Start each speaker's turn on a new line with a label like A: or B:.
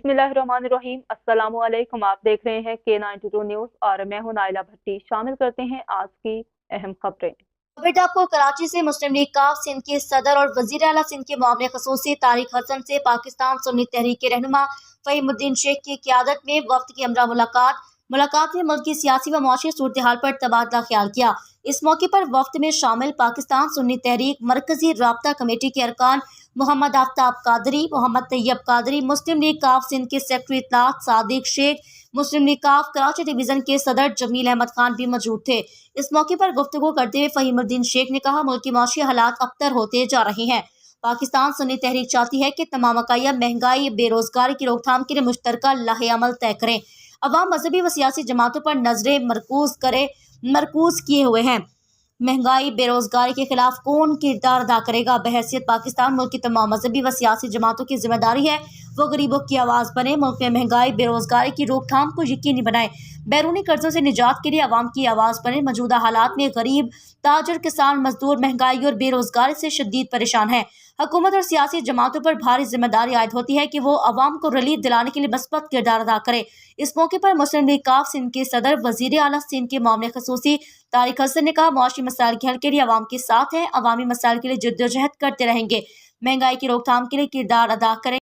A: बिस्मिल्लाहिर्रहमानिर्रहीम। अस्सलामु अलैकुम। आप देख रहे हैं K92 न्यूज़ और मैं हूं नाइला भट्टी। शामिल करते हैं आज की अहम खबरें।
B: खबर आपको कराची से मुस्लिम लीग काफ सिंध के सदर और वजीर आला सिंध के मामले खसूसी तारिक हसन से पाकिस्तान सुन्नी तहरीक के रहनुमा फहीमुद्दीन शेख की क़यादत में वफ्द की हमरा मुलाकात में मुल्क की सियासी व मुआशी सूरत हाल पर तबादला ख्याल किया। इस मौके पर वफ्द में शामिल पाकिस्तान सुन्नी तहरीक मरकजी राब्ता कमेटी के अरकान मोहम्मद आफ्ताब कादरी, मोहम्मद तैयब कादरी, मुस्लिम लीग काफ सिंध के सेक्रेटरी इत्तलात सादिक शेख, मुस्लिम लीग काफ कराची डिवीजन के सदर जमील अहमद खान भी मौजूद थे। इस मौके पर गुफ्तगू करते हुए फहीमुद्दीन शेख ने कहा, मुल्क की माशी हालात अबतर होते जा रहे हैं। पाकिस्तान सुन्नी तहरीक चाहती है कि तमाम अकाया महंगाई बेरोजगारी की रोकथाम के लिए मुश्तरका लाहे अमल तय करें। अवाम मजहबी व सियासी जमातों पर नजरें मरकूज किए हुए हैं। महंगाई बेरोजगारी के खिलाफ कौन किरदार अदा करेगा? बहैसियत पाकिस्तान मुल्क की तमाम मजहबी व सियासी जमातों की जिम्मेदारी है वो गरीबों की आवाज़ बने, मुल्क में महंगाई बेरोजगारी की रोकथाम को यकीनी बनाए, बैरूनी कर्जों से निजात के लिए आवाम की आवाज़ बने। मौजूदा हालात में गरीब, ताजर, किसान, मजदूर महंगाई और बेरोजगारी से शदीद परेशान है। हुकूमत और सियासी जमातों पर भारी जिम्मेदारी आयद होती है कि वो आवाम को रिलीफ दिलाने के लिए मस्बत किरदार अदा करे। इस मौके पर मुस्लिम लीग काफ सिंध के सदर वजीर आला सिंध के मामले खसूसी तारिक हसन ने कहा, मुआशी मसाइल के हल के लिए आवाम के साथ हैं, अवामी मसाइल के लिए जद्दोजहद करते रहेंगे, महंगाई की रोकथाम के लिए किरदार अदा करें।